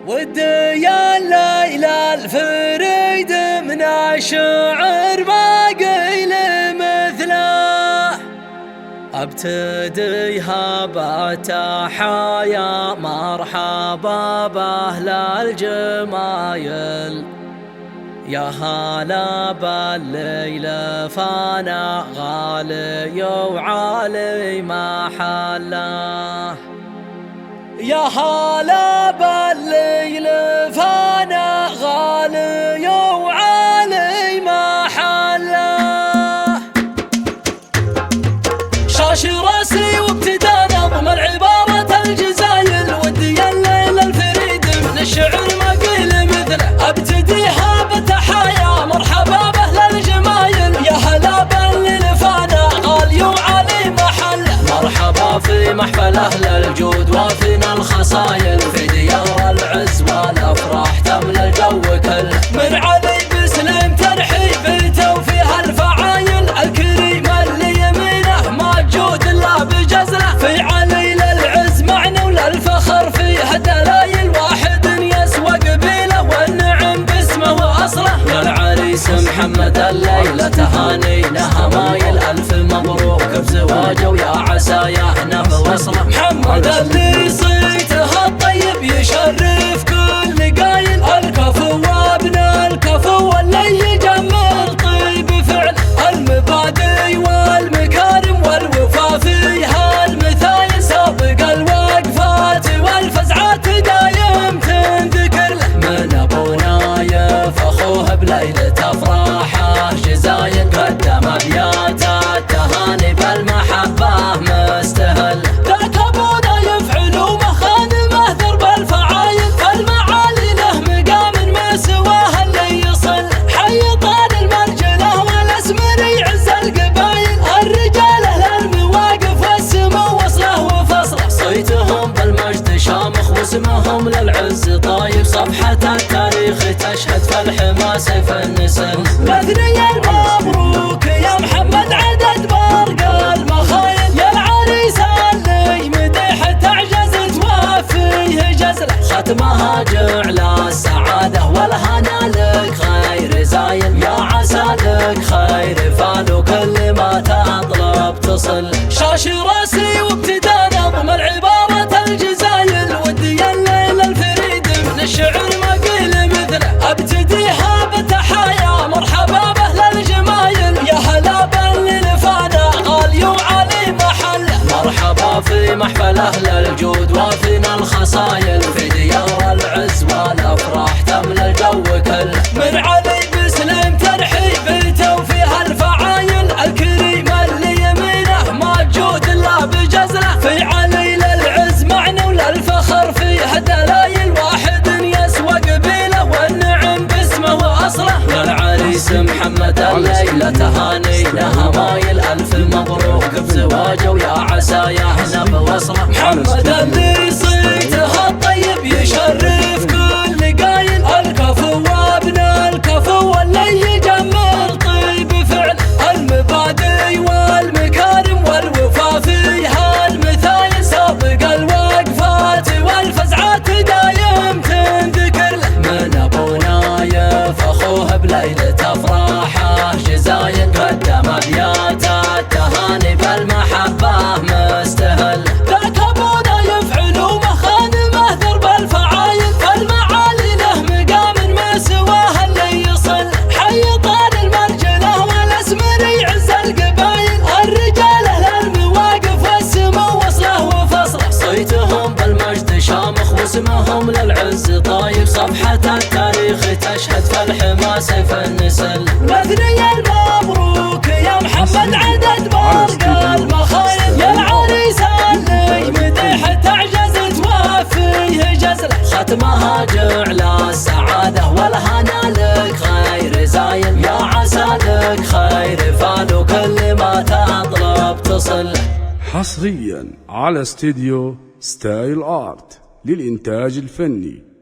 ودي الليل الفريد من الشعر ما قيل مثله، ابتديها بتحايا مرحبا باهل الجمايل، يا هلا بالليل فانا غالي وعالي محله، يا هلا بالليل فانا غالي وعالي محله. شاش راسي وابتدى نظم العبارة الجزايل، ودي الليل الفريد من الشعر ما قيل مثله، ابتديها بتحايا مرحبا باهل الجمايل، يا هلا بالليل فانا غالي وعالي محله، مرحبا في محفل اهل الجود وافينا الخصايل، في ديار العز والافراح تملى الجو كله، من علي بسلم ترحيبته وفيها الفعايل، الكريم اللي يمينه ما تجود الا بجزله، في علي للعز معنى وللفخر فيه دلايل، واحد يسوى قبيله والنعم باسمه واصله، يا العريس محمد الليله تهانينا همايل، الف مبروك بزواجه ويا عسى يهنا بوصله، محمد اللي صيته الطيب يشرف كل قايل، الكفو وابن الكفو واللي يجمل طيب فعل، المبادئ والمكارم والوفا فيها المثايل، سابق الوقفات والفزعات دايم تنذكر له، من ابو نايف اخوه بليله افراحه جزاين، قدم ابيات التهاني بالمحبه مستهل، ذاك ابو نايف علومه خادمه درب الفعايل، المعالي له مقام ما سواه اللي يصل، حي طال المرجله والاسمر يعز القبايل، الرجال اهل المواقف والسمو وصله وفصله، صيتهم بالمجد شامخ واسمهم للعز طايب، صفحه التاريخ تشهد في الحما سيف النسل، مثني المبروك يا محمد عدد برق المخايل، يا العريس اللي مديح تعجز توفيه جزله، ختمها جعل السعاده والهنا لك خير زاين، يا عسى لك خير فال وكل ما تطلب تصل، شاش راسي وابتدى نظم العبارة الجزايل، ودي الليل الفريد من الشعر ما قيل مثله، ابتديها بتحايا مرحبا باهل الجمايل، يا هلا بالليل فانا غالي وعالي محله، مرحبا في محفل اهل الجود وافينا الخصايل، في ديار العز والافراح تملى الجو كله، من علي بسلم ترحيبته وفيها الفعايل، الكريم اللي يمينه ما تجود الا بجزله، في علي للعز معنى وللفخر فيه دلايل، واحد يسوى قبيله والنعم باسمه واصله، يا العريس محمد الليله تهانينا همايل، الف مبروك بزواجه ويا عسى يهنا بوصله، محمد اللي صيته الطيب يشرف كل قايل، الكفو وابن الكفو واللي يجمل طيب فعل، المبادئ والمكارم والوفا فيها المثايل، سابق الوقفات والفزعات دايم تنذكر له، من ابو نايف اخوه بليله افراحه جزاين، قدم ابيات التهاني بالمحبه مستهل، ذاك ابو نايف علومه خادمه درب الفعايل، المعالي له مقام ما سواه اللي يصل، حي طال المرجله والاسمر يعز القبايل، الرجال اهل المواقف والسمو وصله وفصله، صيتهم بالمجد شامخ واسمهم للعز طايب، صفحه التاريخ تشهد في الحما سيف النسل، مثني المبروك يا محمد عدد برق المخايل، يا العريس اللي مديح تعجز توفيه جزله، ختمها جعل السعاده والهنا لك خير زاين، يا عسى لك خير فال وكل ما تطلب تصل، حصريا على استديو ستايل آرت للإنتاج الفني.